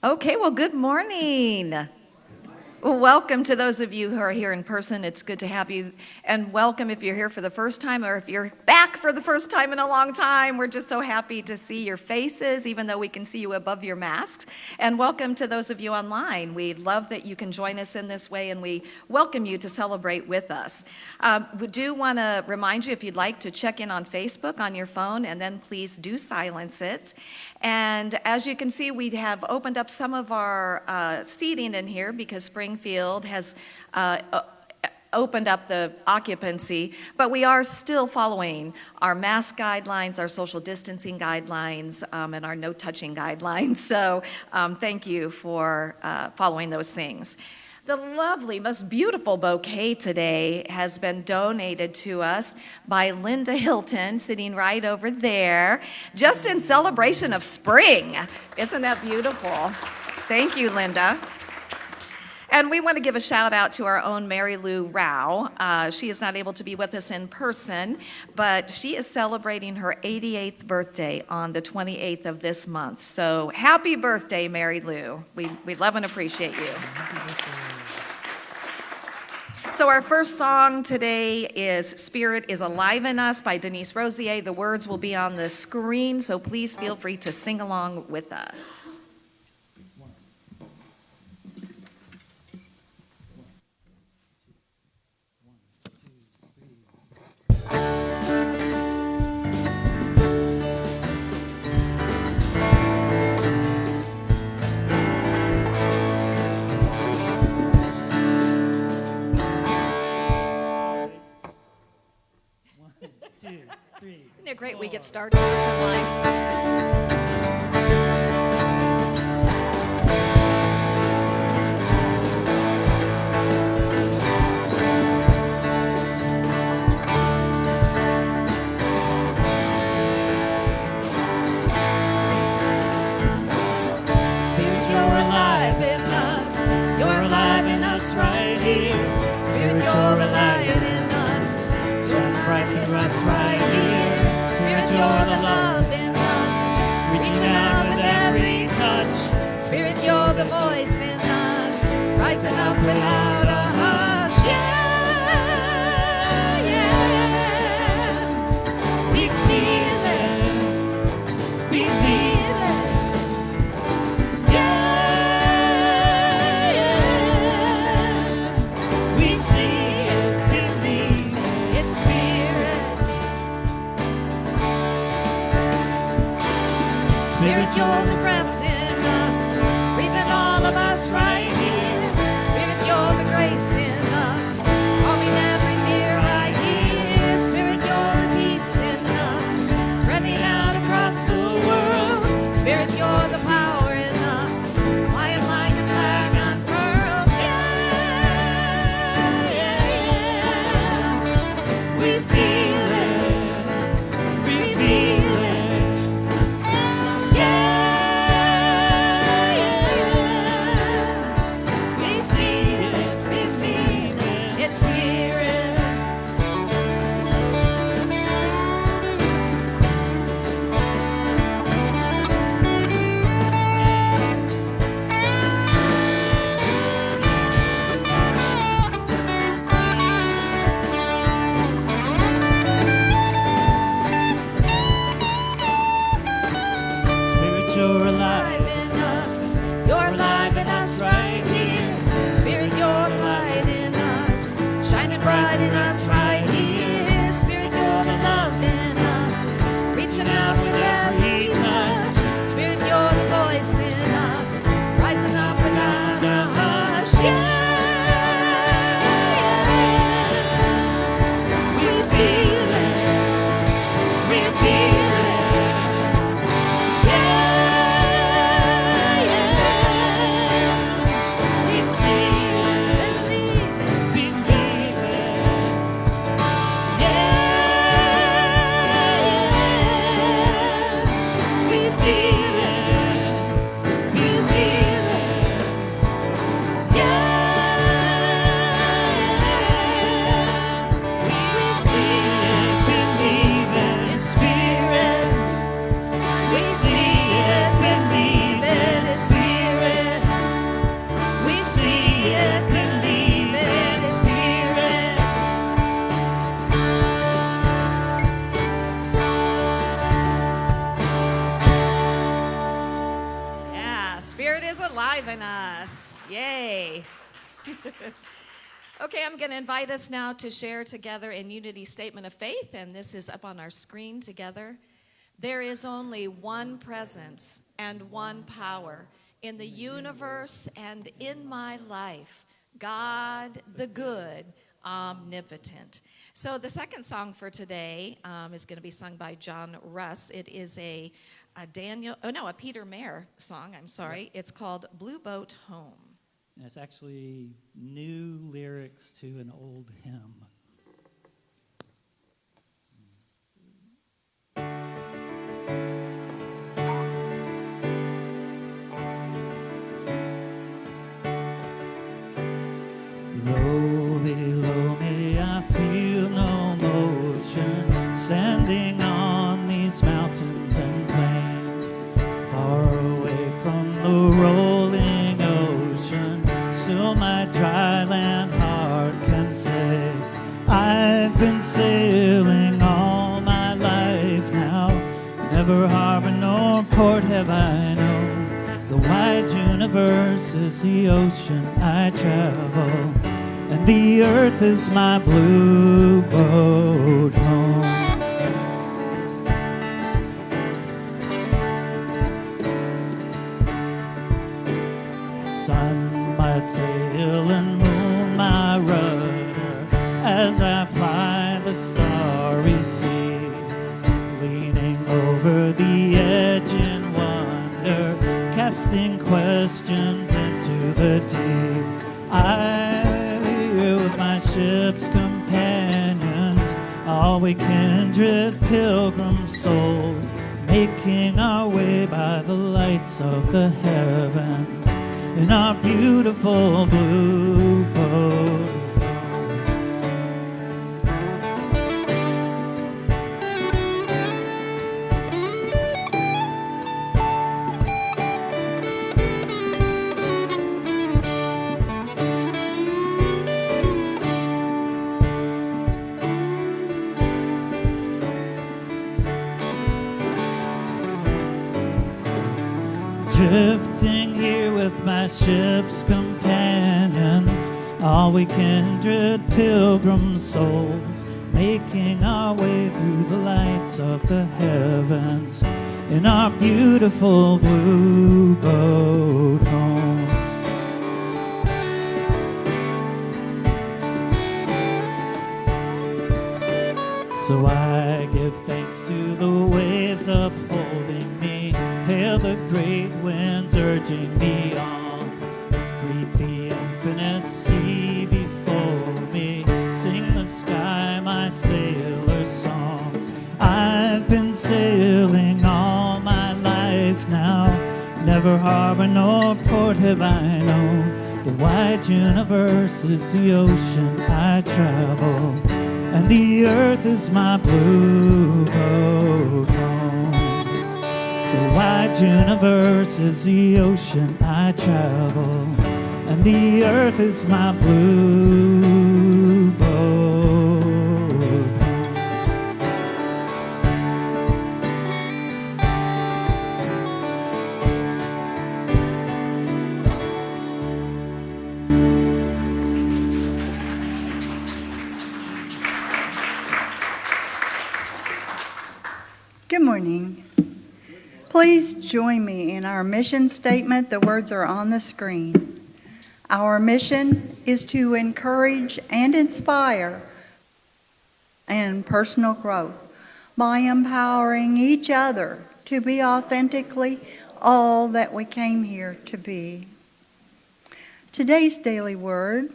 Okay, well, good morning. Welcome to those of you who are here in person. It's good to have you. And welcome if you're here for the first time or if you're back for the first time in a long time. We're just so happy to see your faces, even though we can see you above your masks. And welcome to those of you online. We love that you can join us in this way, and we welcome you to celebrate with us. We do want to remind you, if you'd like to check in on Facebook on your phone, and then please do silence it. And as you can see, we have opened up some of our seating in here because Springfield has opened up the occupancy, but we are still following our mask guidelines, our social distancing guidelines, and our no touching guidelines. So thank you for following those things. The lovely, most beautiful bouquet today has been donated to us by Linda Hilton, sitting right over there, just in celebration of spring. Isn't that beautiful? Thank you, Linda. And we want to give a shout out to our own Mary Lou Rao. She is not able to be with us in person, but she is celebrating her 88th birthday on the 28th of this month. So happy birthday, Mary Lou. We love and appreciate you. So our first song today is Spirit is Alive in Us by Denise Rosier. The words will be on the screen, so please feel free to sing along with us. Isn't it great we get started once in life? Spirit, you're alive in us. You're alive in us right here. Spirit, you're alive in us. Shine bright through us right here. Spirit, you're the love in us. Reaching out with every touch. Spirit, you're the voice in us. Rising up without a hush. Yeah, yeah. We feel it. We feel it. Yeah, yeah. We see it, believe it. It's Spirit. Spirit, you're the breath in us, breathing all of us right here. Spirit, you're the grace in us, calming every fear I hear. Spirit, you're the peace in us, spreading out across the world. Spirit, you're the power in us, flying like a flag unfurled. Yeah, yeah, yeah. We feel it, we feel it. You're alive in us. You're alive in us right here. Spirit, you're the light in us, shining bright in us right here. Spirit, you're the love in us, reaching out with every touch. Spirit, you're the voice in us, rising up without a hush. Yeah, we feel it. We feel it. Yeah. Spirit is alive in us. Yay. Okay, I'm going to invite us now to share together in Unity Statement of Faith, and this is up on our screen together. There is only one presence and one power in the universe and in my life, God the good, omnipotent. So the second song for today is going to be sung by John Russ. It is a Peter Mayer song, I'm sorry. It's called Blue Boat Home. And it's actually new lyrics to an old hymn. Low below me, I feel no motion, standing on these mountains and plains, far away from the rolling ocean. Still my dry land heart can say, I've been sailing all my life now, never harbor nor port have I known. The wide universe is the ocean I travel, and the earth is my blue boat home. Sun, my sail, and moon, my rudder, as I ply the starry sea, leaning over the edge in wonder, casting questions into the deep. I'm here with my ship's companions, all we kindred pilgrim souls, making our way by the lights of the heavens in our beautiful blue boat. Drifting here with my ship's companions, all we kindred pilgrim souls, making our way through the lights of the heavens in our beautiful blue boat home. So I give thanks to the waves upholding me, hail the great winds urging me on, greet the infinite sea before me, sing the sky my sailor songs. I've been sailing all my life now, never harbor nor port have I known. The wide universe is the ocean I travel, and the earth is my blue boat home. The wide universe is the ocean I travel, and the earth is my blue boat home. Good morning. Please join me in our mission statement. The words are on the screen. Our mission is to encourage and inspire and personal growth by empowering each other to be authentically all that we came here to be. Today's daily word,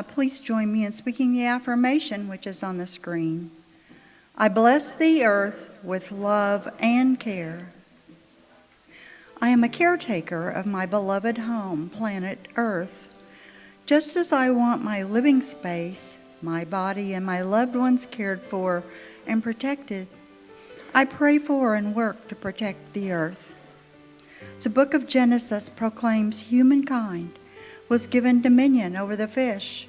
please join me in speaking the affirmation which is on the screen. I bless the earth with love and care. I am a caretaker of my beloved home, planet Earth. Just as I want my living space, my body, and my loved ones cared for and protected, I pray for and work to protect the earth. The book of Genesis proclaims humankind was given dominion over the fish,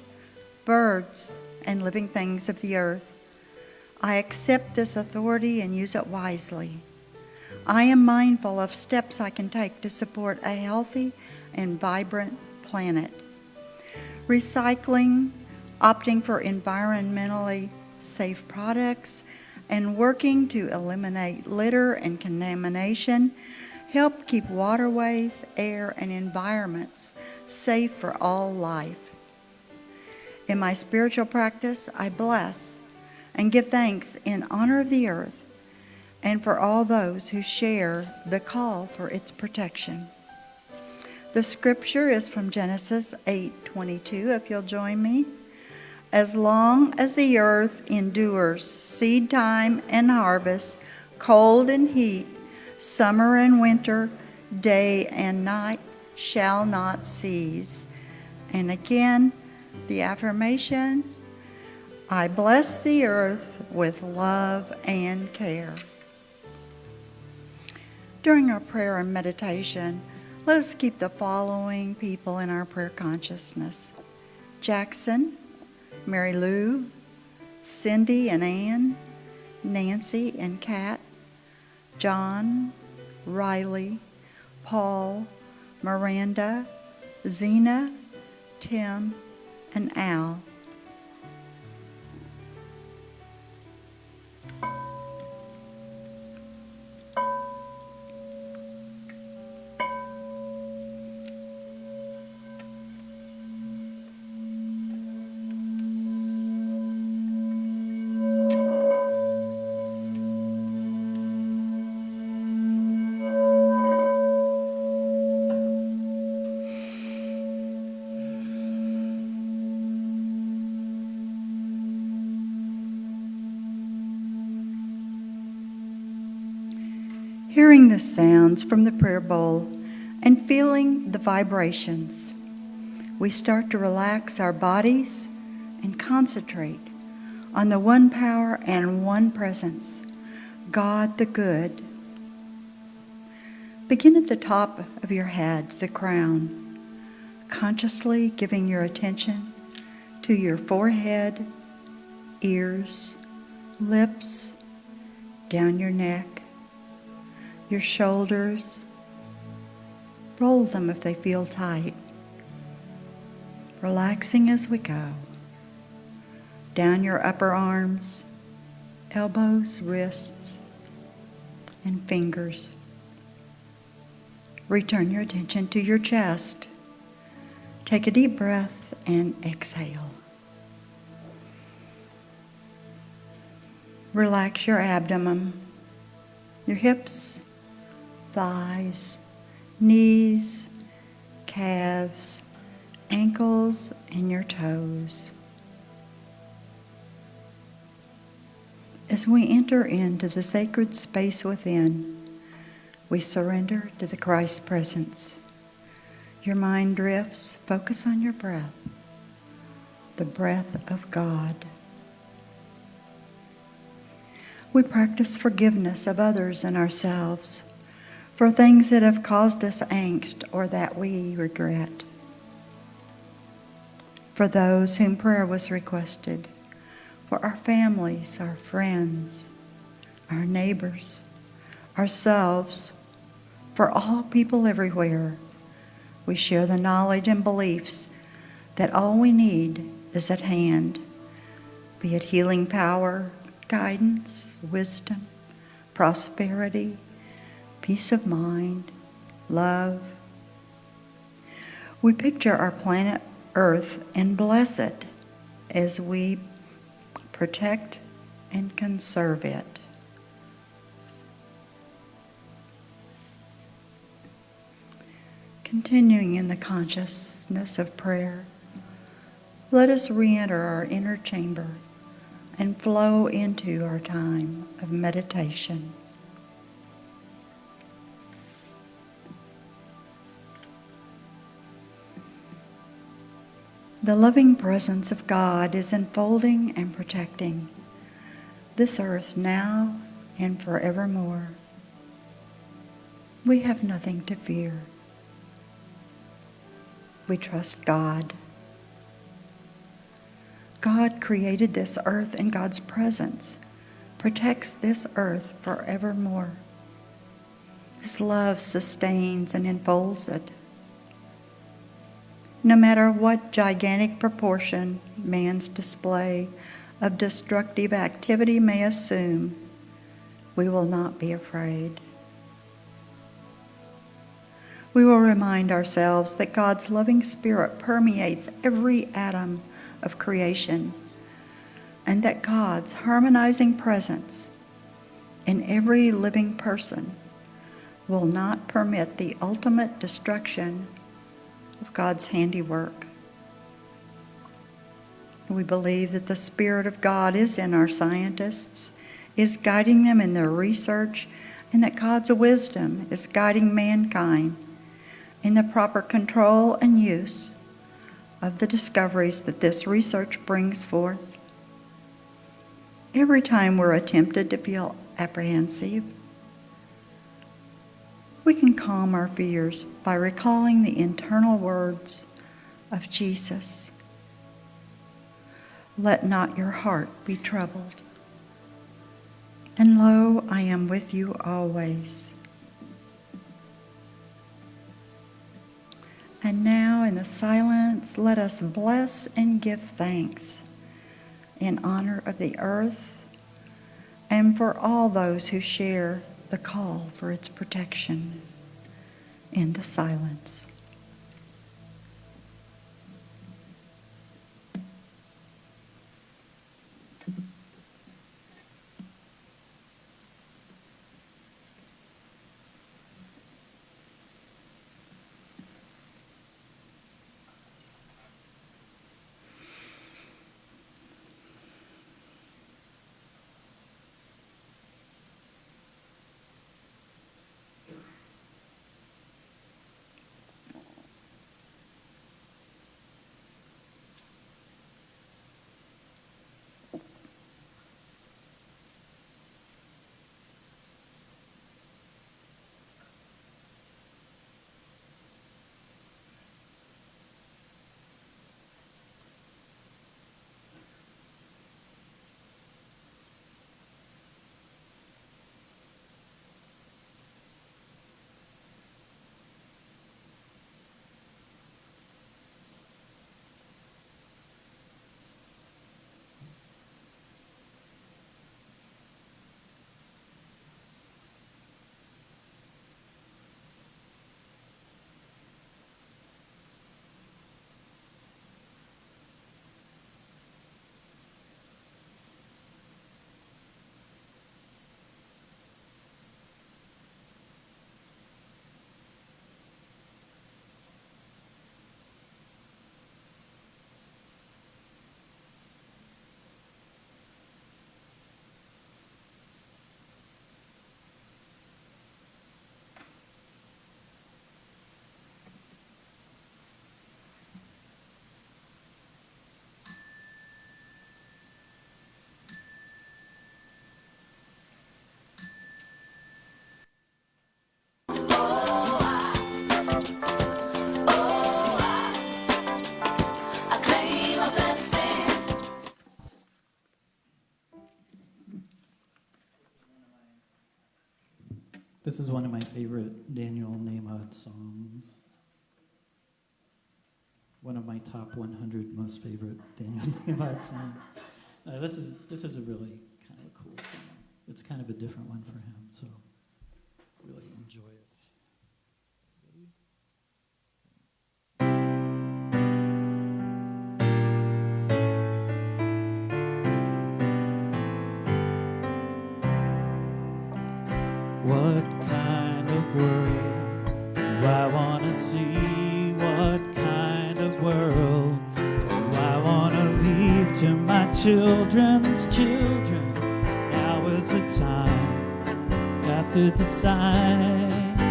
birds, and living things of the earth. I accept this authority and use it wisely. I am mindful of steps I can take to support a healthy and vibrant planet. Recycling, opting for environmentally safe products, and working to eliminate litter and contamination help keep waterways, air, and environments safe for all life. In my spiritual practice, I bless and give thanks in honor of the earth and for all those who share the call for its protection. The scripture is from Genesis 8:22, if you'll join me. As long as the earth endures seed time and harvest, cold and heat, summer and winter, day and night shall not cease. And again, the affirmation, I bless the earth with love and care. During our prayer and meditation, let us keep the following people in our prayer consciousness: Jackson, Mary Lou, Cindy and Ann, Nancy and Kat, John, Riley, Paul, Miranda, Zena, Tim, and Al. Hearing the sounds from the prayer bowl and feeling the vibrations, we start to relax our bodies and concentrate on the one power and one presence, God the Good. Begin at the top of your head, the crown, consciously giving your attention to your forehead, ears, lips, down your neck, your shoulders. Roll them if they feel tight. Relaxing as we go. Down your upper arms, elbows, wrists, and fingers. Return your attention to your chest. Take a deep breath and exhale. Relax your abdomen, your hips, thighs, knees, calves, ankles, and your toes. As we enter into the sacred space within, we surrender to the Christ presence. Your mind drifts, focus on your breath, the breath of God. We practice forgiveness of others and ourselves for things that have caused us angst or that we regret. For those whom prayer was requested, for our families, our friends, our neighbors, ourselves, for all people everywhere, we share the knowledge and beliefs that all we need is at hand, be it healing power, guidance, wisdom, prosperity, peace of mind, love. We picture our planet Earth and bless it as we protect and conserve it. Continuing in the consciousness of prayer, let us re-enter our inner chamber and flow into our time of meditation. The loving presence of God is enfolding and protecting this earth now and forevermore. We have nothing to fear. We trust God. God created this earth, and God's presence protects this earth forevermore. His love sustains and enfolds it. No matter what gigantic proportion man's display of destructive activity may assume, we will not be afraid. We will remind ourselves that God's loving spirit permeates every atom of creation, and that God's harmonizing presence in every living person will not permit the ultimate destruction of God's handiwork. We believe that the Spirit of God is in our scientists, is guiding them in their research, and that God's wisdom is guiding mankind in the proper control and use of the discoveries that this research brings forth. Every time we're tempted to feel apprehensive, we can calm our fears by recalling the internal words of Jesus. Let not your heart be troubled. And lo, I am with you always. And now in the silence, let us bless and give thanks in honor of the earth and for all those who share the call for its protection in the silence. This is one of my favorite Daniel Nahmod songs. One of my top 100 most favorite Daniel Nahmod songs. This is a really kind of a cool song. It's kind of a different one for him, so really enjoy it. What kind of world do I want to see? What kind of world do I want to leave to my children's children? Now is the time, got to decide.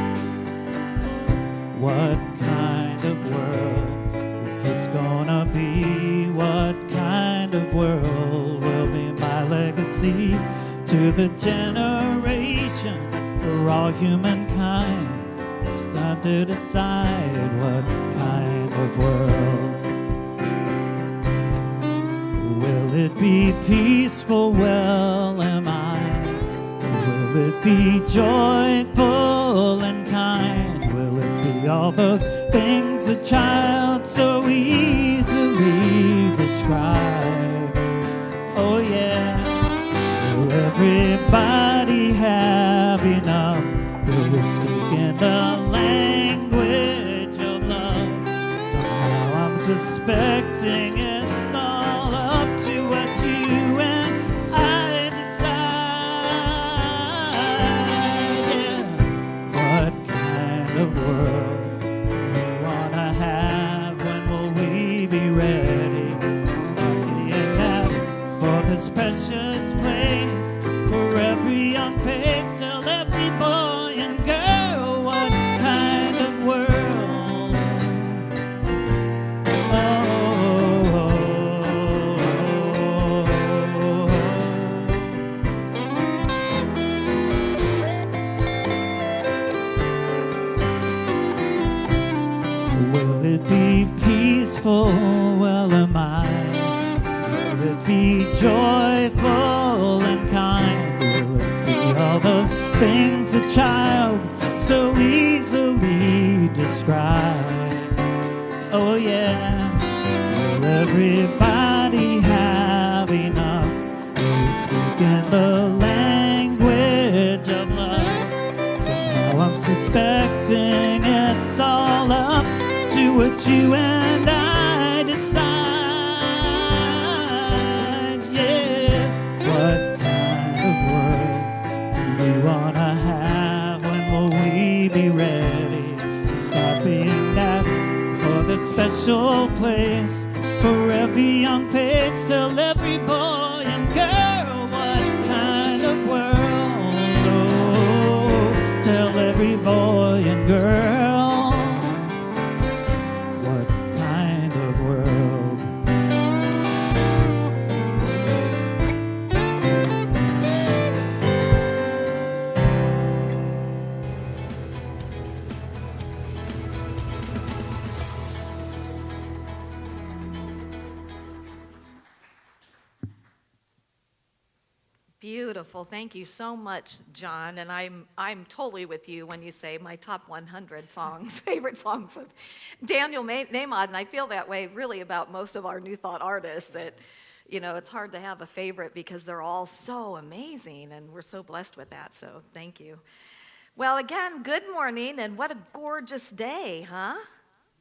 What kind of world is this gonna be? What kind of world will be my legacy to the generation? For all humankind, it's time to decide what kind of world. Will it be peaceful? Well, am I? Will Will it be joyful and kind? Will it be all those things a child so easily describes? Oh yeah. Will everybody have enough? Will we speak in the language of love? Somehow I'm suspecting it's all up to what you and I decide. Yeah. What kind of world we wanna have? When will we be ready? Studying that for this precious place, for every young face, till every boy and girl. What kind of world? Will it be peaceful? Well, am I? Will it be joyful and kind? Will it be all those things a child so easily describes? Oh yeah. Will everybody have enough? Will we speak in the language of love? Somehow I'm suspecting it's all up to what you and I decide. Yeah. What kind of world do we wanna have? When will we be ready to stop being that for the special place, for every young face, till every boy and girl? What kind of world? Oh, tell every boy and girl. What kind of world? Beautiful. Thank you so much, John. And I'm totally with you when you say my top 100 songs, favorite songs of Daniel Nahmod. And I feel that way really about most of our New Thought artists, that, it's hard to have a favorite because they're all so amazing, and we're so blessed with that. So thank you. Well, again, good morning, and what a gorgeous day, huh?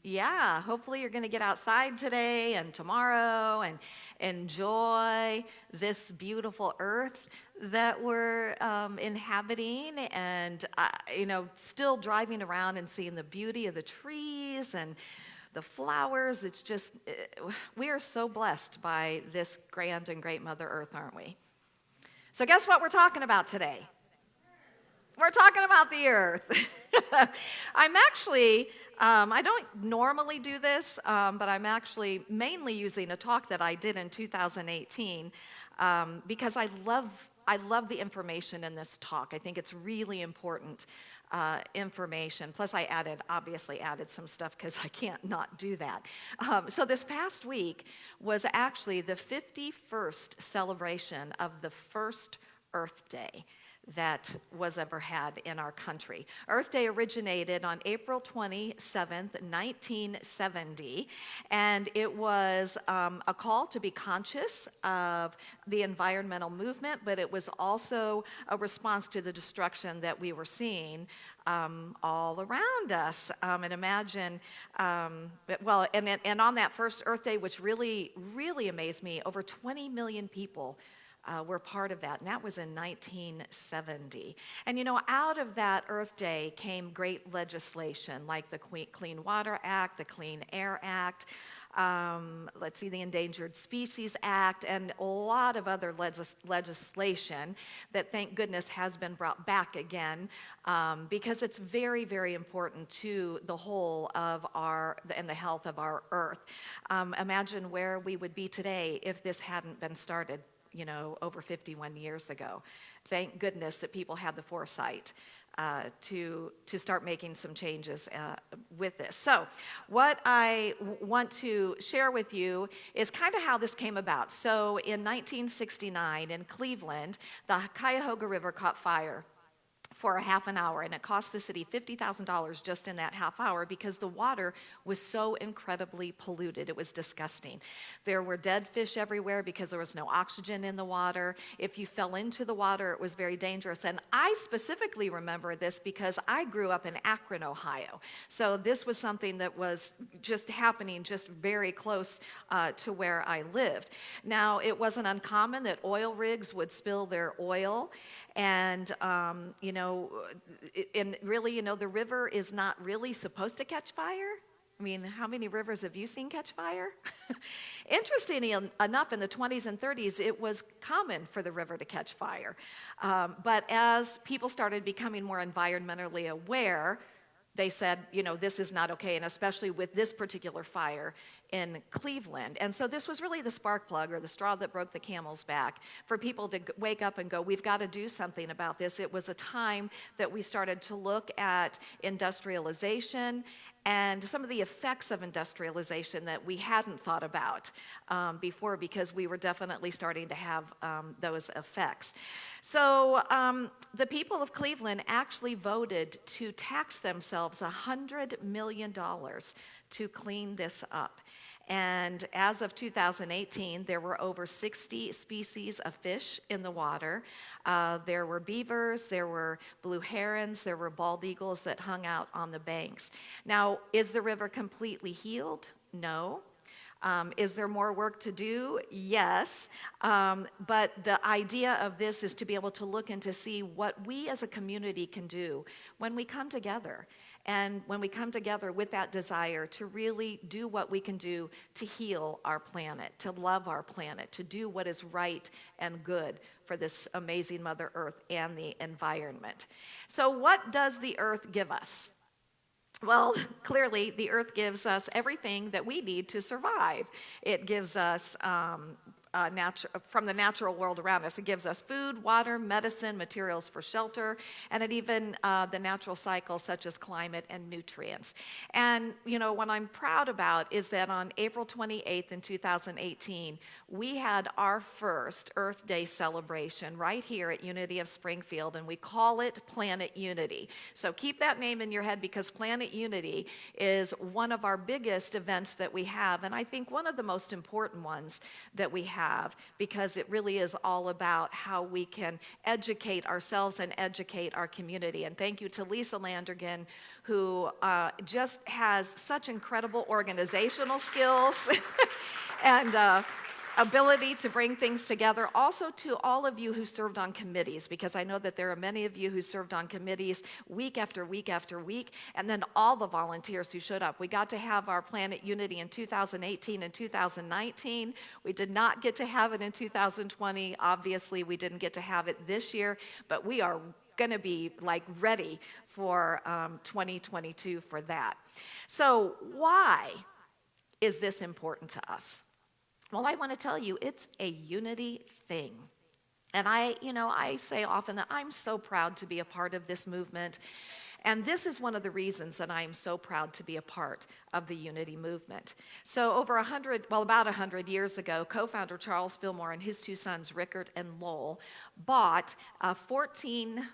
Yeah, hopefully you're going to get outside today and tomorrow and enjoy this beautiful earth that we're inhabiting, and still driving around and seeing the beauty of the trees and the flowers. It's just, we are so blessed by this grand and great Mother Earth, aren't we? So guess what we're talking about today? We're talking about the earth. I'm actually, I don't normally do this, but I'm actually mainly using a talk that I did in 2018 because I love the information in this talk. I think it's really important information. Plus, I obviously added some stuff because I can't not do that. So this past week was actually the 51st celebration of the first Earth Day that was ever had in our country. Earth Day originated on April 27th, 1970, and it was a call to be conscious of the environmental movement, but it was also a response to the destruction that we were seeing all around us. And imagine, and on that first Earth Day, which really, really amazed me, over 20 million people were part of that, and that was in 1970. And out of that Earth Day came great legislation like the Clean Water Act, the Clean Air Act, the Endangered Species Act, and a lot of other legislation that, thank goodness, has been brought back again because it's very, very important to the whole of and the health of our Earth. Imagine where we would be today if this hadn't been started over 51 years ago. Thank goodness that people had the foresight to start making some changes with this. So what I want to share with you is kind of how this came about. So in 1969 in Cleveland, the Cuyahoga River caught fire. for a half an hour, and it cost the city $50,000 just in that half hour because the water was so incredibly polluted. It was disgusting. There were dead fish everywhere because there was no oxygen in the water. If you fell into the water, it was very dangerous. And I specifically remember this because I grew up in Akron, Ohio. So this was something that was just happening just very close to where I lived. Now, it wasn't uncommon that oil rigs would spill their oil, and and really, the river is not really supposed to catch fire. I mean, how many rivers have you seen catch fire? Interestingly enough, in the 20s and 30s, it was common for the river to catch fire. But as people started becoming more environmentally aware, they said, this is not okay, and especially with this particular fire in Cleveland. And so this was really the spark plug, or the straw that broke the camel's back, for people to wake up and go, we've got to do something about this. It was a time that we started to look at industrialization and some of the effects of industrialization that we hadn't thought about before, because we were definitely starting to have those effects. So the people of Cleveland actually voted to tax themselves $100 million to clean this up. And as of 2018, there were over 60 species of fish in the water. There were beavers, there were blue herons, there were bald eagles that hung out on the banks. Now, is the river completely healed? No. Is there more work to do? Yes. But the idea of this is to be able to look and to see what we as a community can do when we come together. And when we come together with that desire to really do what we can do to heal our planet, to love our planet, to do what is right and good for this amazing Mother Earth and the environment. So what does the Earth give us? Well, clearly, the Earth gives us everything that we need to survive. It gives us from the natural world around us. It gives us food, water, medicine, materials for shelter, and it even the natural cycles such as climate and nutrients. And, what I'm proud about is that on April 28th in 2018, we had our first Earth Day celebration right here at Unity of Springfield, and we call it Planet Unity. So keep that name in your head, because Planet Unity is one of our biggest events that we have, and I think one of the most important ones that we have, because it really is all about how we can educate ourselves and educate our community. And thank you to Lisa Landergan, who just has such incredible organizational skills and ability to bring things together. Also to all of you who served on committees, because I know that there are many of you who served on committees week after week after week, and then all the volunteers who showed up. We got to have our Planet Unity in 2018 and 2019. We did not get to have it in 2020. Obviously, we didn't get to have it this year, but we are going to be ready for 2022 for that. So why is this important to us? Well, I want to tell you, it's a unity thing. And I say often that I'm so proud to be a part of this movement. And this is one of the reasons that I am so proud to be a part of the Unity movement. So about 100 years ago, co-founder Charles Fillmore and his two sons, Rickard and Lowell, bought a 58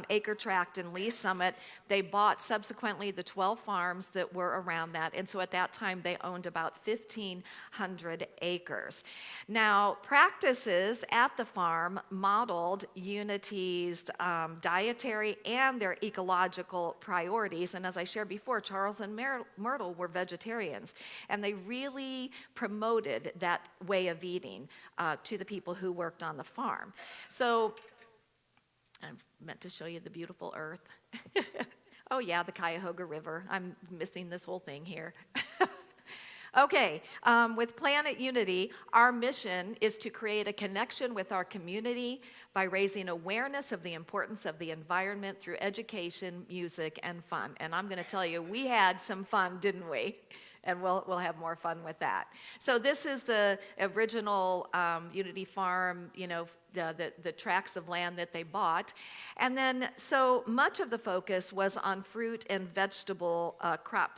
acre tract in Lee Summit. They bought subsequently the 12 farms that were around that. And so at that time, they owned about 1,500 acres. Now, practices at the farm modeled Unity's dietary and their ecological priorities. And as I shared before, Charles and Myrtle were vegetarians. And they really promoted that way of eating to the people who worked on the farm. So I meant to show you the beautiful earth. Oh yeah, the Cuyahoga River. I'm missing this whole thing here. Okay, with Planet Unity, our mission is to create a connection with our community by raising awareness of the importance of the environment through education, music, and fun. And I'm going to tell you, we had some fun, didn't we? And we'll have more fun with that. So this is the original Unity Farm, the tracts of land that they bought. And then so much of the focus was on fruit and vegetable crop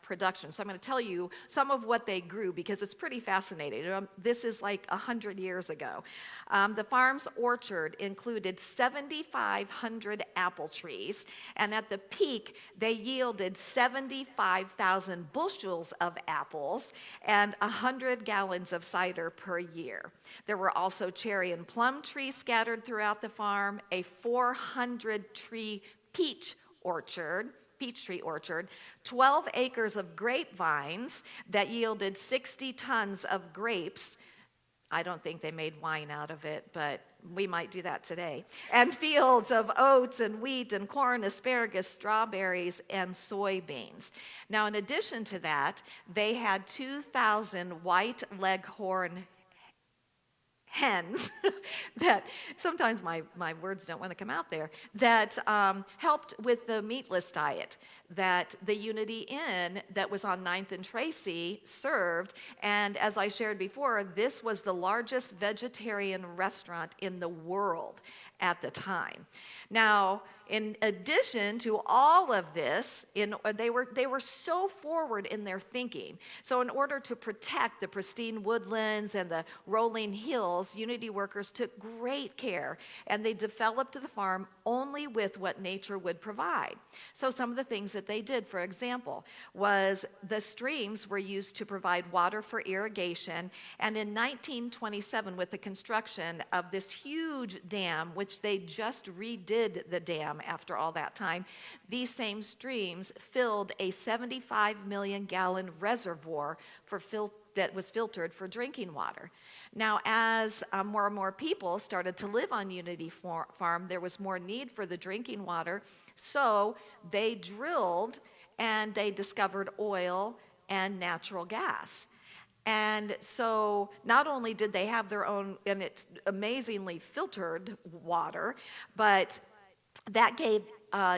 production. So I'm going to tell you some of what they grew because it's pretty fascinating. This is like 100 years ago. The farm's orchard included 7,500 apple trees, and at the peak, they yielded 75,000 bushels of apples and 100 gallons of cider per year. There were also cherry and plum trees scattered throughout the farm, a 400-tree peach tree orchard, 12 acres of grapevines that yielded 60 tons of grapes. I don't think they made wine out of it, but we might do that today. And fields of oats and wheat and corn, asparagus, strawberries, and soybeans. Now, in addition to that, they had 2,000 white leghorn hens that sometimes my words don't want to come out there, that helped with the meatless diet that the Unity Inn that was on 9th and Tracy served. And as I shared before, this was the largest vegetarian restaurant in the world at the time. Now, in addition to all of this, they were so forward in their thinking. So in order to protect the pristine woodlands and the rolling hills, Unity workers took great care, and they developed the farm only with what nature would provide. So some of the things that they did, for example, was the streams were used to provide water for irrigation, and in 1927, with the construction of this huge dam, which they just redid the dam after all that time, these same streams filled a 75 million gallon reservoir that was filtered for drinking water. Now, as more and more people started to live on Unity Farm, there was more need for the drinking water, so they drilled and they discovered oil and natural gas. And so not only did they have their own, and it's amazingly filtered water, but that gave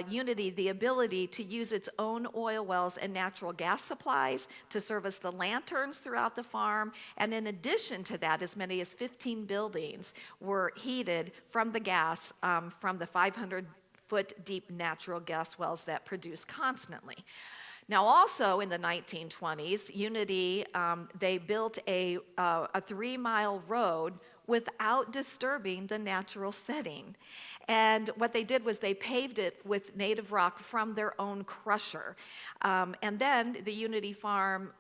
Unity the ability to use its own oil wells and natural gas supplies to service the lanterns throughout the farm. And in addition to that, as many as 15 buildings were heated from the gas from the 500-foot deep natural gas wells that produce constantly. Now, also in the 1920s, Unity, they built a 3-mile road without disturbing the natural setting. And what they did was they paved it with native rock from their own crusher. And then the Unity Farm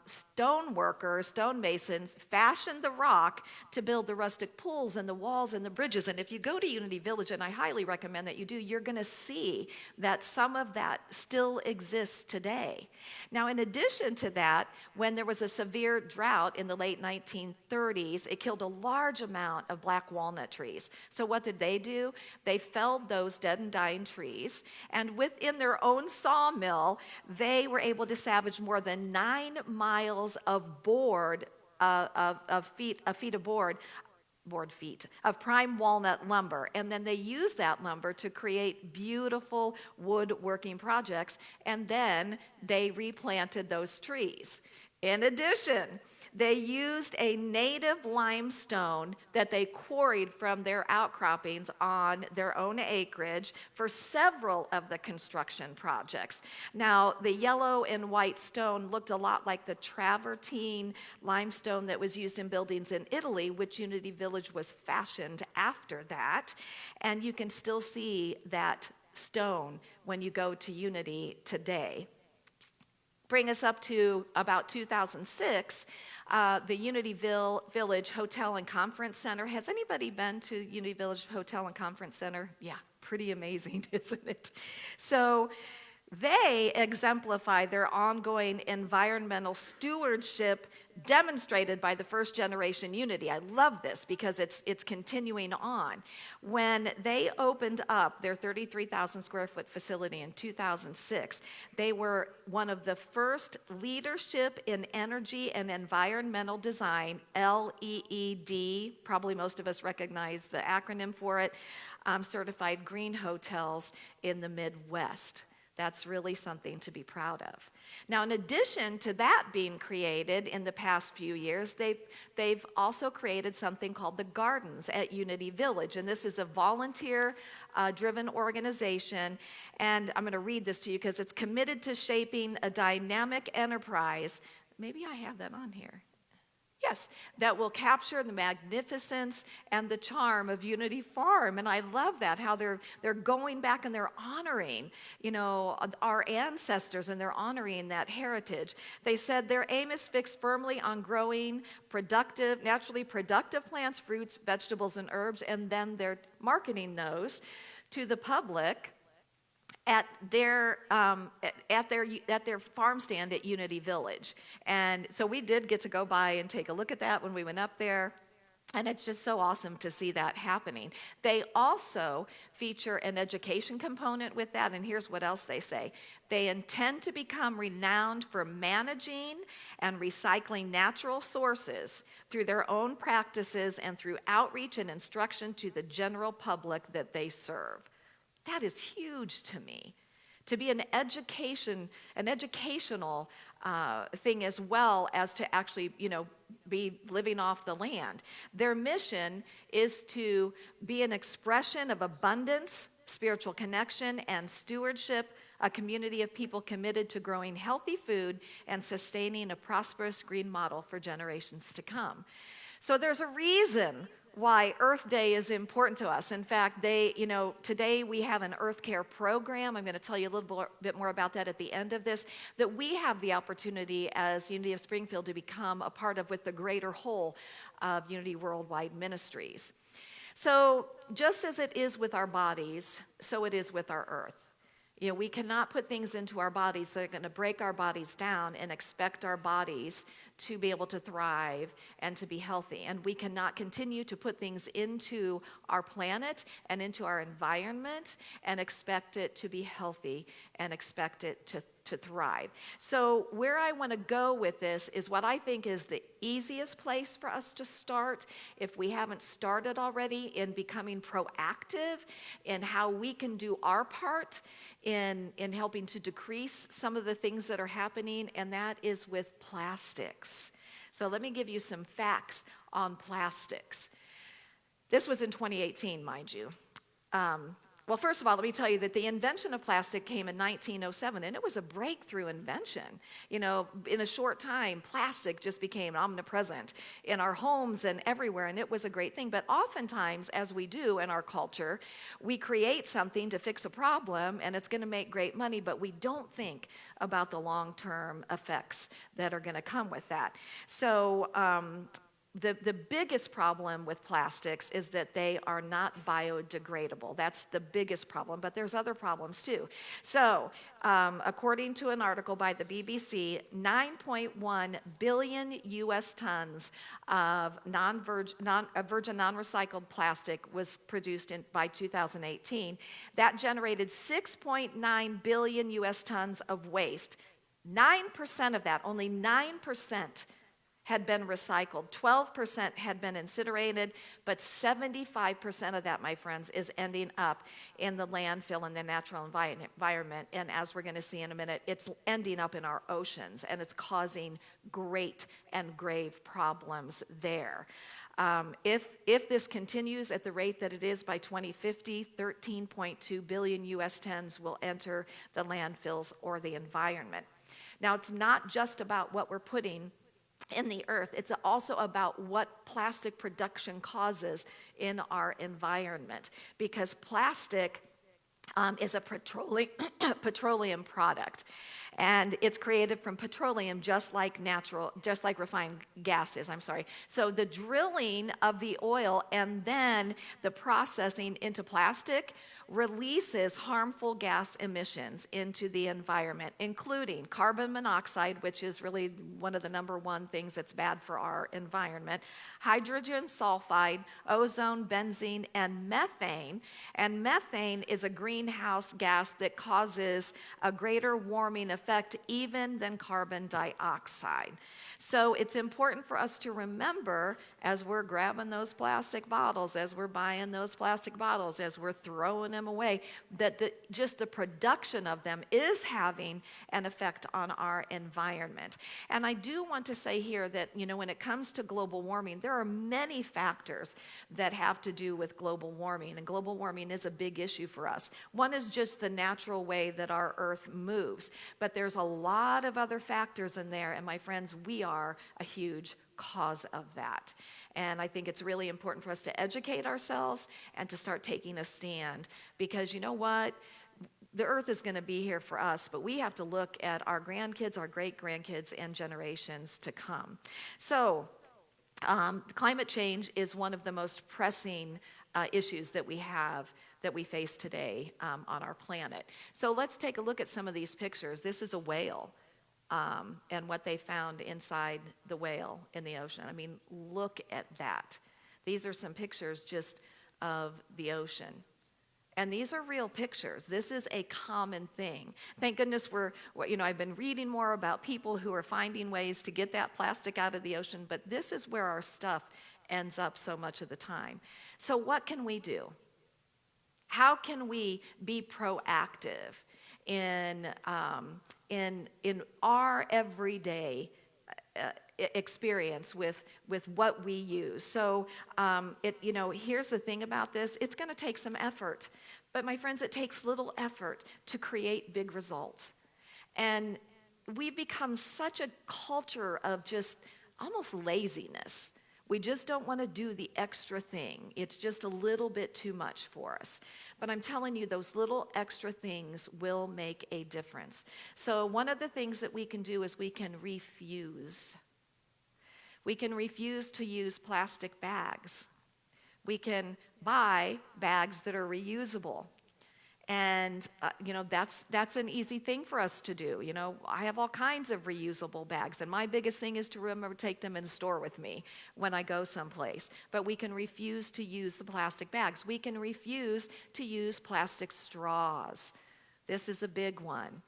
stonemasons fashioned the rock to build the rustic pools and the walls and the bridges. And if you go to Unity Village, and I highly recommend that you do, you're going to see that some of that still exists today. Now, in addition to that, when there was a severe drought in the late 1930s, it killed a large amount of black walnut trees. So what did they do? They felled those dead and dying trees, and within their own sawmill, they were able to salvage more than 9 miles of feet of prime walnut lumber, and then they used that lumber to create beautiful woodworking projects, and then they replanted those trees. In addition, they used a native limestone that they quarried from their outcroppings on their own acreage for several of the construction projects. Now, the yellow and white stone looked a lot like the travertine limestone that was used in buildings in Italy, which Unity Village was fashioned after that. And you can still see that stone when you go to Unity today. Bring us up to about 2006, the Unityville Village Hotel and Conference Center. Has anybody been to Unity Village Hotel and Conference Center? Yeah, pretty amazing, isn't it? So they exemplify their ongoing environmental stewardship demonstrated by the first generation Unity. I love this because it's continuing on. When they opened up their 33,000 square foot facility in 2006, they were one of the first leadership in energy and environmental design, LEED, probably most of us recognize the acronym for it, certified green hotels in the Midwest. That's really something to be proud of. Now, in addition to that being created in the past few years, they've also created something called the Gardens at Unity Village. And this is a volunteer-driven organization. And I'm going to read this to you because it's committed to shaping a dynamic enterprise. Maybe I have that on here. Yes, that will capture the magnificence and the charm of Unity Farm. And I love that, how they're going back and they're honoring, our ancestors, and they're honoring that heritage. They said their aim is fixed firmly on growing naturally productive plants, fruits, vegetables, and herbs, and then they're marketing those to the public at their farm stand at Unity Village. And so we did get to go by and take a look at that when we went up there. And it's just so awesome to see that happening. They also feature an education component with that, and here's what else they say. They intend to become renowned for managing and recycling natural sources through their own practices and through outreach and instruction to the general public that they serve. That is huge to me, to be an educational thing as well as to actually, be living off the land. Their mission is to be an expression of abundance, spiritual connection, and stewardship, a community of people committed to growing healthy food and sustaining a prosperous green model for generations to come. So there's a reason why Earth Day is important to us. In fact, today we have an Earth Care program. I'm going to tell you a little bit more about that at the end of this, that we have the opportunity as Unity of Springfield to become a part of with the greater whole of Unity Worldwide Ministries. So just as it is with our bodies, so it is with our earth. We cannot put things into our bodies that are going to break our bodies down and expect our bodies to be able to thrive and to be healthy. And we cannot continue to put things into our planet and into our environment and expect it to be healthy and expect it to thrive. So where I want to go with this is what I think is the easiest place for us to start, if we haven't started already, in becoming proactive in how we can do our part in helping to decrease some of the things that are happening, and that is with plastics. So let me give you some facts on plastics. This was in 2018, mind you. Well, first of all, let me tell you that the invention of plastic came in 1907, and it was a breakthrough invention. In a short time, plastic just became omnipresent in our homes and everywhere, and it was a great thing. But oftentimes, as we do in our culture, we create something to fix a problem, and it's going to make great money, but we don't think about the long-term effects that are going to come with that. So, The biggest problem with plastics is that they are not biodegradable. That's the biggest problem, but there's other problems too. So, according to an article by the BBC, 9.1 billion U.S. tons of virgin non-recycled plastic was produced by 2018. That generated 6.9 billion U.S. tons of waste. 9% of that, only 9%, had been recycled. 12% had been incinerated, but 75% of that, my friends, is ending up in the landfill and the natural environment. And as we're going to see in a minute, it's ending up in our oceans, and it's causing great and grave problems there. If this continues at the rate that it is by 2050, 13.2 billion U.S. tons will enter the landfills or the environment. Now, it's not just about what we're putting in the earth. It's also about what plastic production causes in our environment, because plastic is a petroleum product, and it's created from petroleum, just like refined gas is. So the drilling of the oil and then the processing into plastic releases harmful gas emissions into the environment, including carbon monoxide, which is really one of the number one things that's bad for our environment, hydrogen sulfide, ozone, benzene, and methane. And methane is a greenhouse gas that causes a greater warming effect even than carbon dioxide. So it's important for us to remember, as we're grabbing those plastic bottles, as we're buying those plastic bottles, as we're throwing them away, that just the production of them is having an effect on our environment. And I do want to say here that, when it comes to global warming, there are many factors that have to do with global warming, and global warming is a big issue for us. One is just the natural way that our Earth moves, but there's a lot of other factors in there, and my friends, we are a huge cause of that. And I think it's really important for us to educate ourselves and to start taking a stand, because you know what? The Earth is going to be here for us, but we have to look at our grandkids, our great-grandkids, and generations to come. So climate change is one of the most pressing issues that we face today on our planet. So let's take a look at some of these pictures. This is a whale. And what they found inside the whale in the ocean. I mean, look at that. These are some pictures just of the ocean. And these are real pictures. This is a common thing. Thank goodness I've been reading more about people who are finding ways to get that plastic out of the ocean, but this is where our stuff ends up so much of the time. So what can we do? How can we be proactive in our everyday experience with what we use? So here's the thing about this. It's going to take some effort, but my friends, it takes little effort to create big results. And we've become such a culture of just almost laziness. We just don't want to do the extra thing. It's just a little bit too much for us. But I'm telling you, those little extra things will make a difference. So one of the things that we can do is we can refuse. We can refuse to use plastic bags. We can buy bags that are reusable. And, that's an easy thing for us to do. I have all kinds of reusable bags, and my biggest thing is to remember to take them in the store with me when I go someplace. But we can refuse to use the plastic bags. We can refuse to use plastic straws. This is a big one.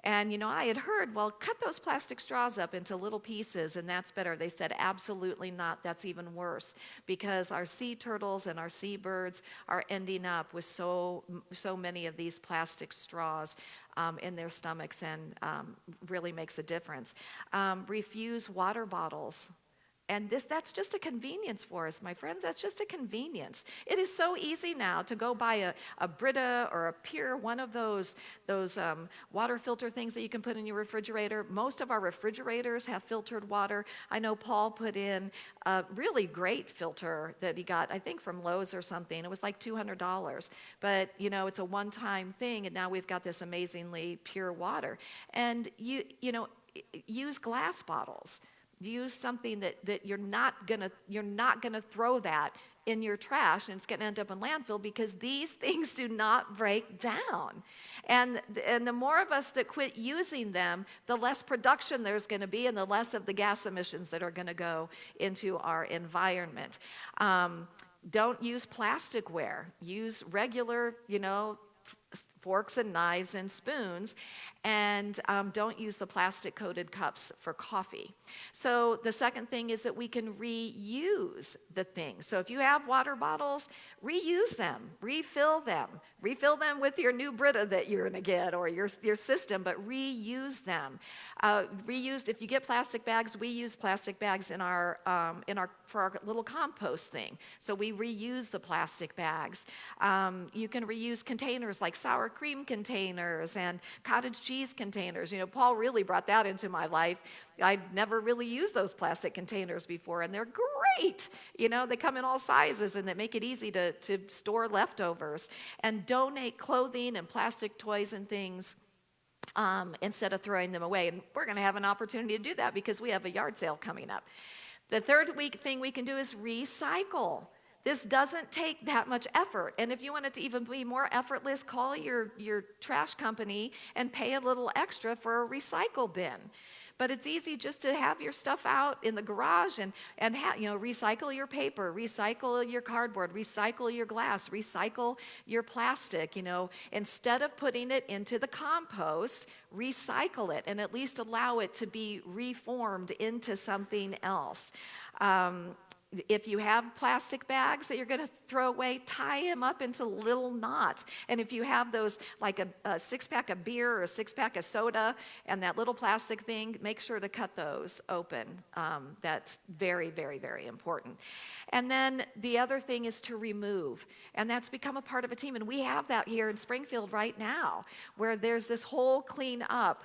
And, I had heard, well, cut those plastic straws up into little pieces, and that's better. They said, absolutely not. That's even worse, because our sea turtles and our seabirds are ending up with so many of these plastic straws in their stomachs, and really makes a difference. Refuse water bottles. And that's just a convenience for us, my friends. That's just a convenience. It is so easy now to go buy a Brita or a Pure, one of those water filter things that you can put in your refrigerator. Most of our refrigerators have filtered water. I know Paul put in a really great filter that he got, I think, from Lowe's or something. It was like $200. But, it's a one-time thing, and now we've got this amazingly pure water. And use glass bottles. Use something that you're not gonna throw that in your trash, and it's gonna end up in landfill, because these things do not break down. And the more of us that quit using them, the less production there's gonna be, and the less of the gas emissions that are gonna go into our environment. Don't use plasticware. Use regular, forks and knives and spoons, and don't use the plastic-coated cups for coffee. So the second thing is that we can reuse the things. So if you have water bottles, reuse them, refill them with your new Brita that you're gonna get, or your system, but reuse them. If you get plastic bags, we use plastic bags for our little compost thing. So we reuse the plastic bags. You can reuse containers like sour cream containers and cottage cheese containers. Paul really brought that into my life. I'd never really used those plastic containers before, and they're great. They come in all sizes, and they make it easy to store leftovers. And donate clothing and plastic toys and things instead of throwing them away. And we're going to have an opportunity to do that because we have a yard sale coming up. The third thing we can do is recycle. This doesn't take that much effort. And if you want it to even be more effortless, call your trash company and pay a little extra for a recycle bin. But it's easy just to have your stuff out in the garage and recycle your paper, recycle your cardboard, recycle your glass, recycle your plastic. Instead of putting it into the compost, recycle it and at least allow it to be reformed into something else. if you have plastic bags that you're going to throw away, tie them up into little knots. And if you have those, like a six-pack of beer or a six-pack of soda and that little plastic thing, make sure to cut those open. That's very, very, very important. And then the other thing is to remove. And that's become a part of a team. And we have that here in Springfield right now, where there's this whole clean up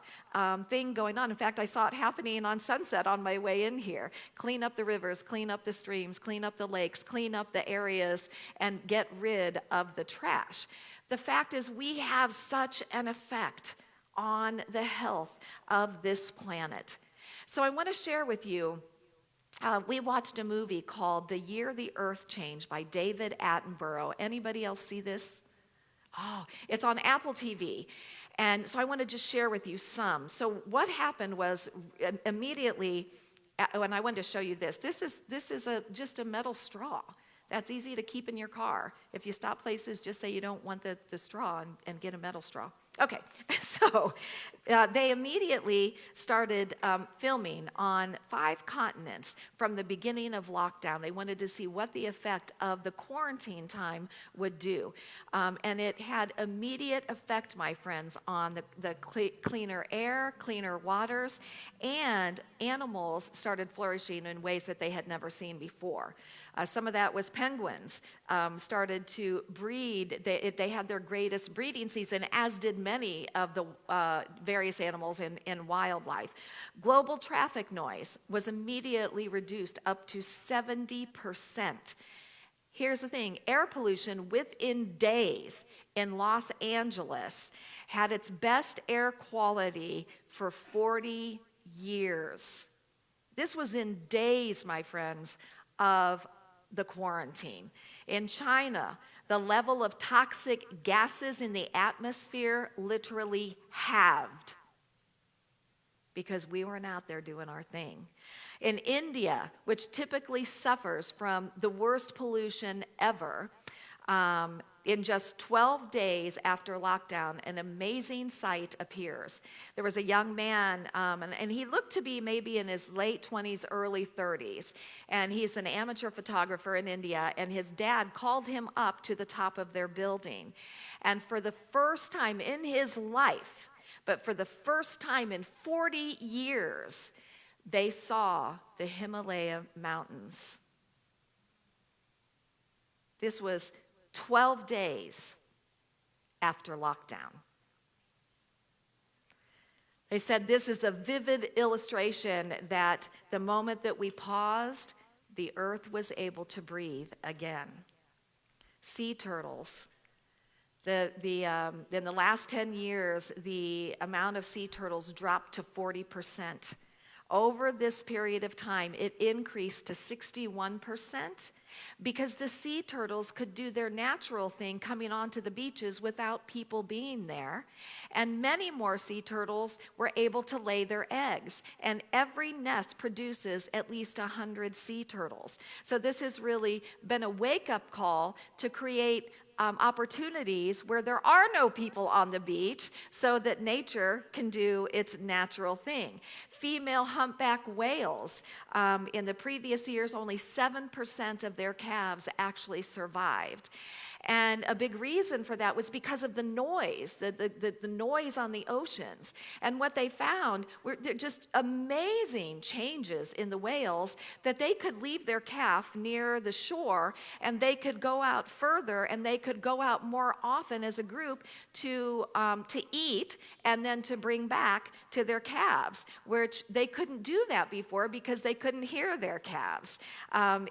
thing going on. In fact, I saw it happening on Sunset on my way in here. Clean up the rivers, clean up the streams, clean up the lakes, clean up the areas, and get rid of the trash. The fact is, we have such an effect on the health of this planet. So I want to share with you, we watched a movie called The Year the Earth Changed by David Attenborough. Anybody else see this? Oh, it's on Apple TV. And so I want to just share with you some. So what happened was immediately, and I wanted to show you this. This is just a metal straw. That's easy to keep in your car. If you stop places, just say you don't want the straw and get a metal straw. Okay, so they immediately started filming on 5 continents from the beginning of lockdown. They wanted to see what the effect of the quarantine time would do. And it had immediate effect, my friends, on the cleaner air, cleaner waters, and animals started flourishing in ways that they had never seen before. Some of that was penguins started to breed. They had their greatest breeding season, as did many of the various animals in wildlife. Global traffic noise was immediately reduced up to 70%. Here's the thing, air pollution within days in Los Angeles had its best air quality for 40 years. This was in days, my friends, of the quarantine. In China, the level of toxic gases in the atmosphere literally halved because we weren't out there doing our thing. In India, which typically suffers from the worst pollution ever, in just 12 days after lockdown, an amazing sight appears. There was a young man, and he looked to be maybe in his late 20s, early 30s, and he's an amateur photographer in India, and his dad called him up to the top of their building. And for the first time in his life, but for the first time in 40 years, they saw the Himalaya mountains. This was 12 days after lockdown. They said this is a vivid illustration that the moment that we paused, the earth was able to breathe again. Sea turtles. In the last 10 years, the amount of sea turtles dropped to 40%. Over this period of time, it increased to 61% because the sea turtles could do their natural thing coming onto the beaches without people being there. And many more sea turtles were able to lay their eggs. And every nest produces at least 100 sea turtles. So this has really been a wake-up call to create opportunities where there are no people on the beach so that nature can do its natural thing. Female humpback whales, in the previous years, only 7% of their calves actually survived. And a big reason for that was because of the noise, the noise on the oceans. And what they found were just amazing changes in the whales, that they could leave their calf near the shore and they could go out further and they could go out more often as a group to eat and then to bring back to their calves, which they couldn't do that before because they couldn't hear their calves.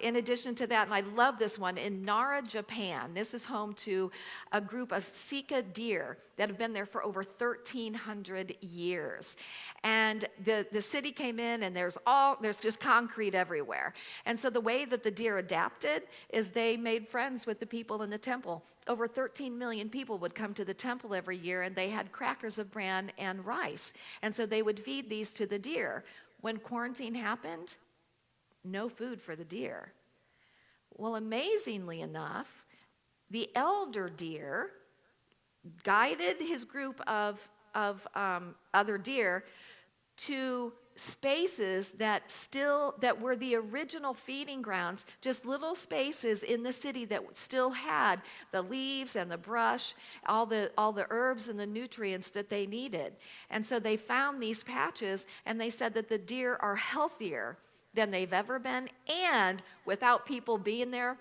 In addition to that, and I love this one, in Nara, Japan, this is home to a group of Sika deer that have been there for over 1,300 years. And the city came in and there's just concrete everywhere. And so the way that the deer adapted is they made friends with the people in the temple. Over 13 million people would come to the temple every year, and they had crackers of bran and rice. And so they would feed these to the deer. When quarantine happened, no food for the deer. Well, amazingly enough, the elder deer guided his group of other deer to spaces that were the original feeding grounds, just little spaces in the city that still had the leaves and the brush, all the herbs and the nutrients that they needed. And so they found these patches, and they said that the deer are healthier than they've ever been, and without people being there,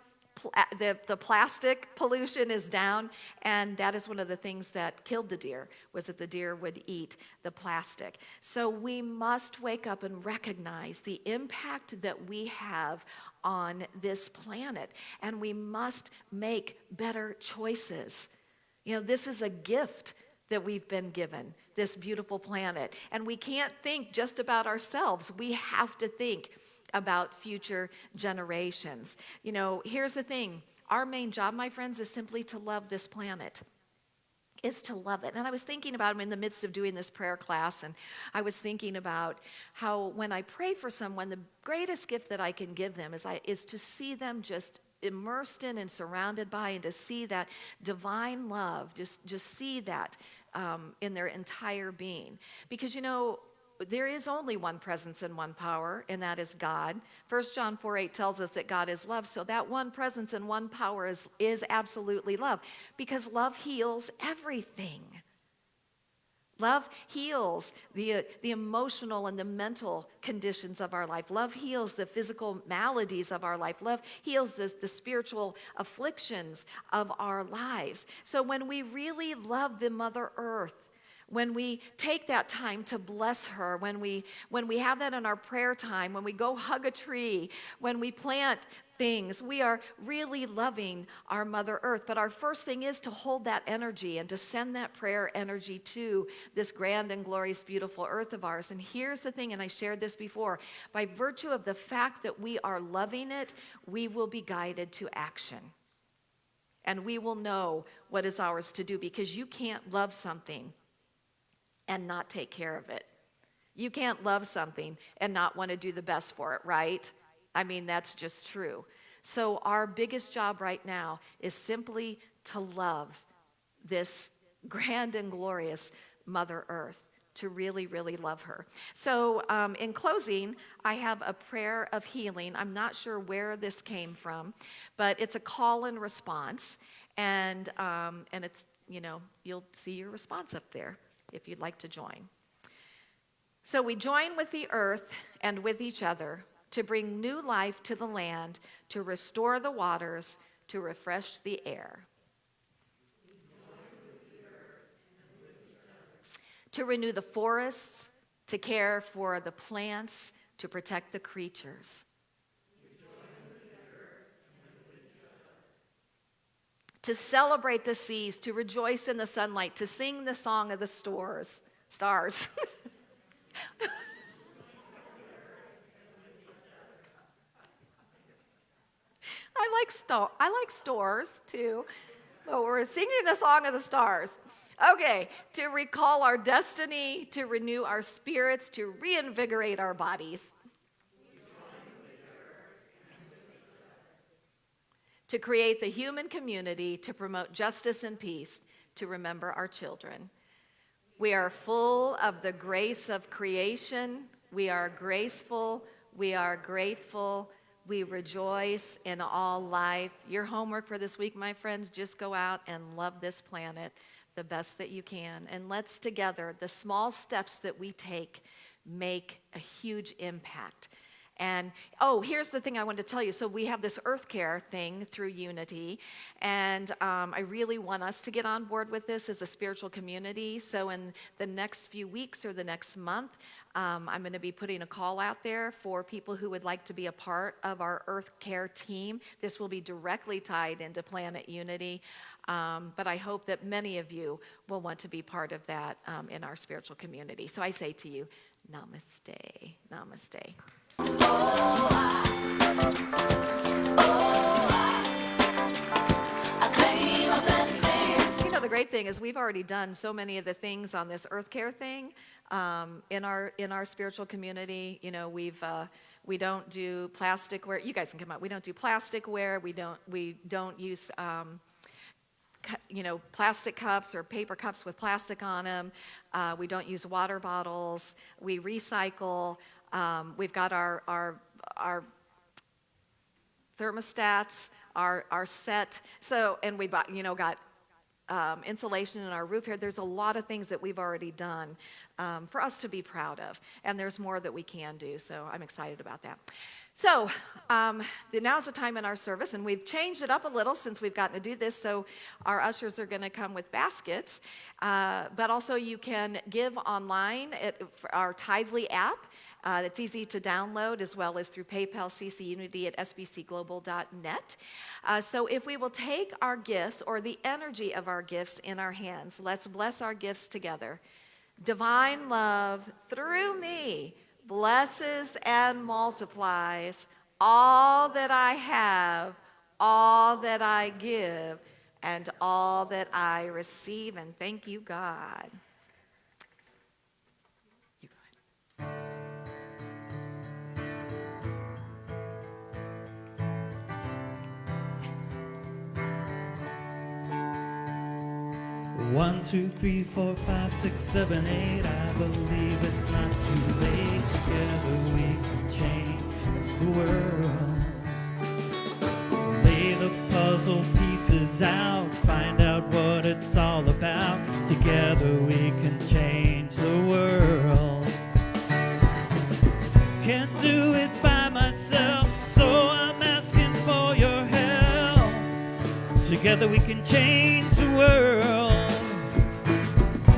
the plastic pollution is down, and that is one of the things that killed the deer, was that the deer would eat the plastic. So we must wake up and recognize the impact that we have on this planet, and we must make better choices. You know, this is a gift that we've been given, this beautiful planet, and we can't think just about ourselves. We have to think about future generations. You know, here's the thing. Our main job, my friends, is simply to love this planet. Is to love it. And I was thinking about, I'm in the midst of doing this prayer class, and I was thinking about how when I pray for someone, the greatest gift that I can give them is to see them just immersed in and surrounded by, and to see that divine love, just see that in their entire being. Because, you know, there is only one presence and one power, and that is God. 1 John 4:8 tells us that God is love, so that one presence and one power is absolutely love, because love heals everything. Love heals the emotional and the mental conditions of our life. Love heals the physical maladies of our life. Love heals the spiritual afflictions of our lives. So when we really love the Mother Earth, when we take that time to bless her, when we have that in our prayer time, when we go hug a tree, when we plant things, we are really loving our Mother Earth. But our first thing is to hold that energy and to send that prayer energy to this grand and glorious, beautiful earth of ours. And here's the thing, and I shared this before, by virtue of the fact that we are loving it, we will be guided to action. And we will know what is ours to do, because you can't love something and not take care of it. You can't love something and not want to do the best for it, right? I mean, that's just true. So our biggest job right now is simply to love this grand and glorious Mother Earth, to really, really love her. So in closing, I have a prayer of healing. I'm not sure where this came from, but it's a call and response. And it's, you know, you'll see your response up there if you'd like to join. So we join with the earth and with each other to bring new life to the land, to restore the waters, to refresh the air. To renew the forests, to care for the plants, to protect the creatures. To celebrate the seas, to rejoice in the sunlight, to sing the song of the stars. I like stars too, but we're singing the song of the stars. Okay, to recall our destiny, to renew our spirits, to reinvigorate our bodies. To create the human community, to promote justice and peace, to remember our children. We are full of the grace of creation. We are graceful. We are grateful. We rejoice in all life. Your homework for this week, my friends, just go out and love this planet the best that you can. And let's together, the small steps that we take, make a huge impact. And, here's the thing I wanted to tell you. So we have this earth care thing through Unity, and I really want us to get on board with this as a spiritual community. So in the next few weeks or the next month, I'm going to be putting a call out there for people who would like to be a part of our earth care team. This will be directly tied into Planet Unity, but I hope that many of you will want to be part of that in our spiritual community. So I say to you, namaste, namaste. You know, the great thing is we've already done so many of the things on this earth care thing in our spiritual community. You know, we don't do plasticware. You guys can come out. We don't do plasticware. We don't use plastic cups or paper cups with plastic on them. We don't use water bottles. We recycle. We've got our thermostats are set. So, and we got insulation in our roof here. There's a lot of things that we've already done for us to be proud of, and there's more that we can do, so I'm excited about that. So now's the time in our service, and we've changed it up a little since we've gotten to do this, so our ushers are going to come with baskets, but also you can give online at our Tithely app. It's easy to download, as well as through PayPal, CC Unity at sbcglobal.net. So if we will take our gifts, or the energy of our gifts, in our hands, let's bless our gifts together. Divine love, through me, blesses and multiplies all that I have, all that I give, and all that I receive. And thank you, God. You go ahead. 1, 2, 3, 4, 5, 6, 7, 8. I believe it's not too late. Together we can change the world. Lay the puzzle pieces out. Find out what it's all about. Together we can change the world. Can't do it by myself, so I'm asking for your help. Together we can change the world.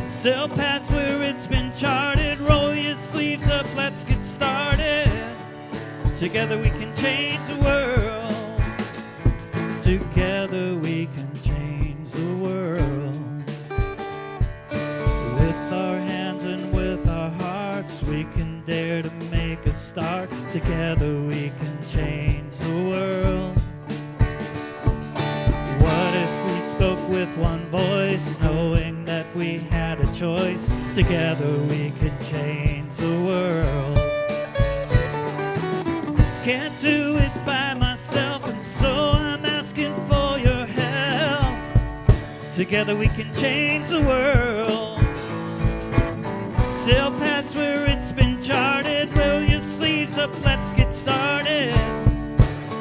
Sail past where it's been charted. Roll your sleeves up, let's get started. Together we can change the world. Together we can change the world. With our hands and with our hearts, we can dare to make a start. Together we can change the world. What if we spoke with one voice, knowing that we had a choice? Together we could change the world. Can't do it by myself, and so I'm asking for your help. Together we can change the world. Sail past where it's been charted. Roll your sleeves up, let's get started.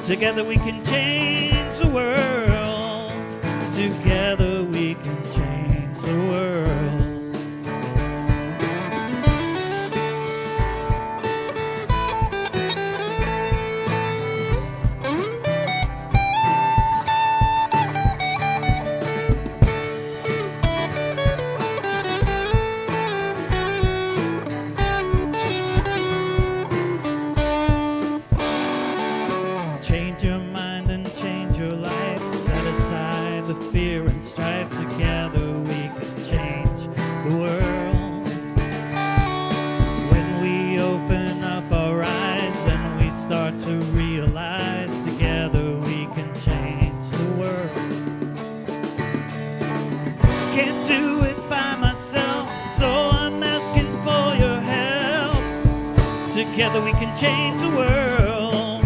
Together we can change the world. Together we can change the world. Change your mind and change your life. Set aside the fear and strife. Together we can change the world. When we open up our eyes and we start to realize, together we can change the world. Can't do it by myself, so I'm asking for your help. Together we can change the world.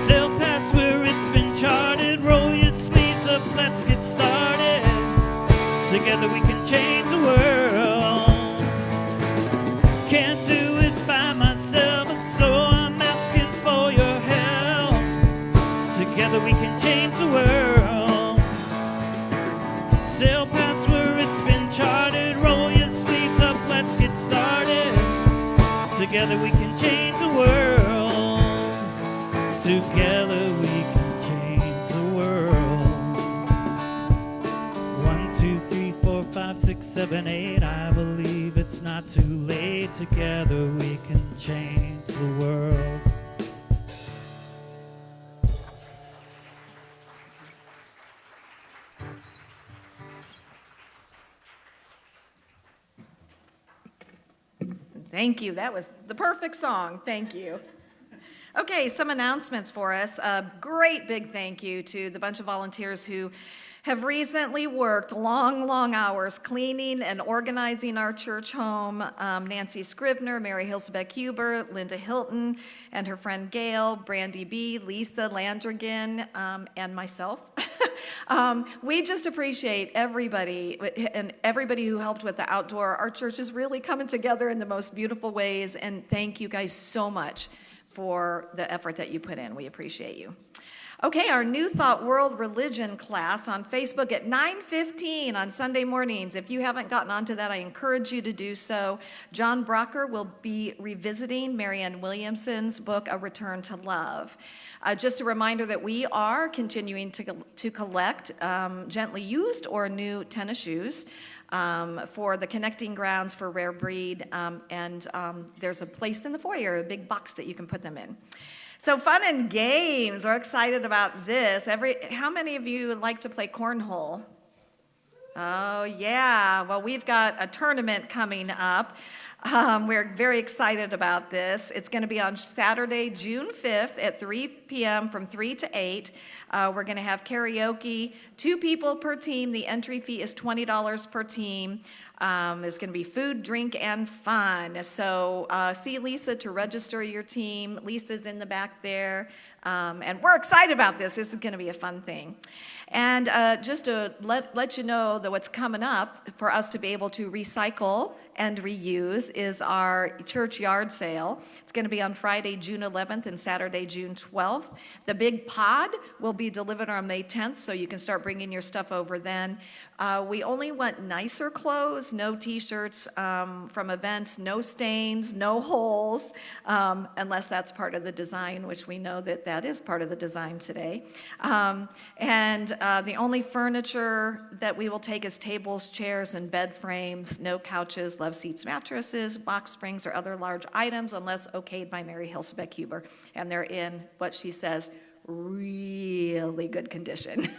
Sail past where it's been charted. Roll your sleeves up, let's get started. Together we can change the world. Can't do it by myself, and so I'm asking for your help. Together we can change the world. Sail past where it's been charted. Roll your sleeves up, let's get started. Together we can change the world. Together we can change the world. 1, 2, 3, 4, 5, 6, 7, 8. I believe it's not too late. Together we can change the world. Thank you. That was the perfect song. Thank you. Okay, some announcements for us. A great big thank you to the bunch of volunteers who have recently worked long hours cleaning and organizing our church home. Nancy Scribner, Mary Hilsebeck-Huber, Linda Hilton, and her friend Gail, Brandy B., Lisa Landrigan, and myself. We just appreciate everybody and everybody who helped with the outdoor. Our church is really coming together in the most beautiful ways, and thank you guys so much for the effort that you put in. We appreciate you. Okay, our New Thought World Religion class on Facebook at 9:15 on Sunday mornings. If you haven't gotten onto that, I encourage you to do so. John Brocker will be revisiting Marianne Williamson's book, A Return to Love. Just a reminder that we are continuing to collect gently used or new tennis shoes for the connecting grounds for Rare Breed, and there's a place in the foyer, a big box that you can put them in. So fun and games. We're excited about this. How many of you like to play cornhole? Oh, yeah. Well, we've got a tournament coming up. We're very excited about this. It's going to be on Saturday, June 5th at 3 p.m. from 3 to 8. We're going to have karaoke, 2 people per team. The entry fee is $20 per team. There's going to be food, drink, and fun. So see Lisa to register your team. Lisa's in the back there. And we're excited about this. This is going to be a fun thing. And just to let you know that what's coming up for us to be able to recycle and reuse is our church yard sale. It's going to be on Friday, June 11th and Saturday, June 12th. The big pod will be delivered on May 10th, so you can start bringing your stuff over then. We only want nicer clothes, no t-shirts from events, no stains, no holes, unless that's part of the design, which we know that is part of the design today. And the only furniture that we will take is tables, chairs, and bed frames, no couches, love seats, mattresses, box springs, or other large items unless okayed by Mary Hilsebeck Huber. And they're in what she says, really good condition.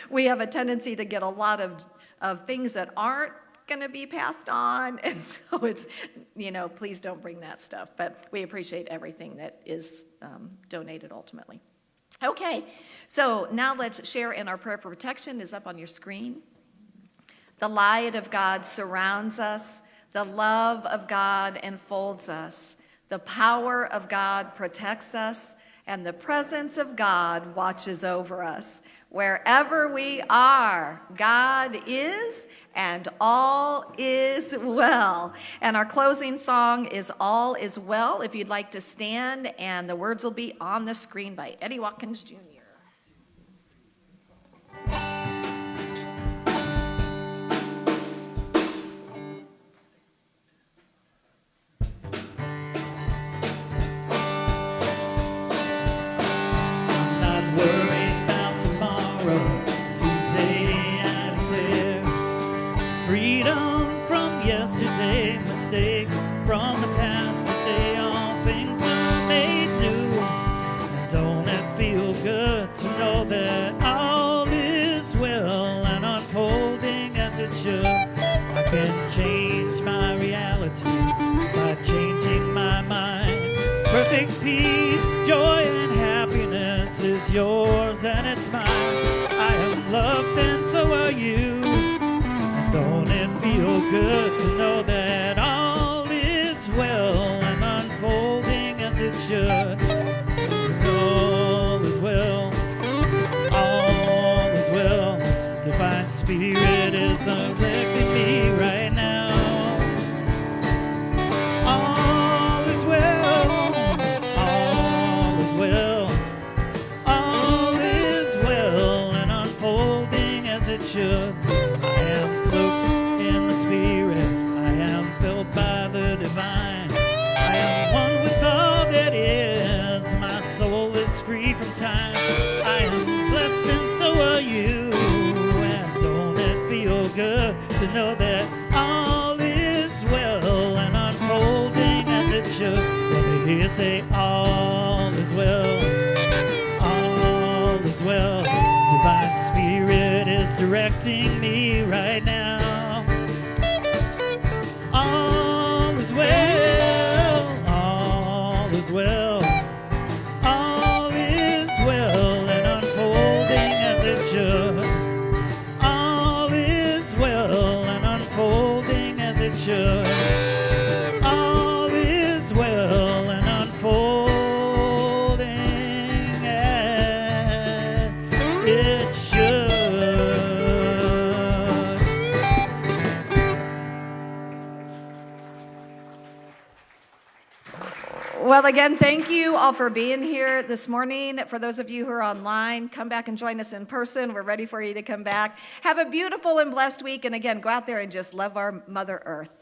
We have a tendency to get a lot of things that aren't going to be passed on, and so it's, please don't bring that stuff. But we appreciate everything that is donated ultimately. Okay, so now let's share in our prayer for protection. Is up on your screen. The light of God surrounds us. The love of God enfolds us. The power of God protects us. And the presence of God watches over us. Wherever we are, God is, and all is well. And our closing song is All Is Well. If you'd like to stand, and the words will be on the screen by Eddie Watkins Jr. From the past, today all things are made new. And don't it feel good to know that all is well and unfolding as it should? I can change my reality by changing my mind. Perfect peace, joy, and happiness is yours and it's mine. I am loved and so are you. And don't it feel good to know that all well and unfolding as it should? All is well, all is well. Divine Spirit is afflicting me right now. All is well, all is well, all is well and unfolding as it should. I am cloaked in the Spirit, I am filled by the divine. I am one with all that is. My soul is free from time. I am blessed and so are you. And don't it feel good to know that all is well and unfolding as it should? Let me hear you say all is well, all is well. Divine Spirit is directing me right now. All is well, all is well, all is well and unfolding as it should. All is well and unfolding as it should. All is well and unfolding as it should. Well, again, thank you all for being here this morning. For those of you who are online, come back and join us in person. We're ready for you to come back. Have a beautiful and blessed week. And again, go out there and just love our Mother Earth.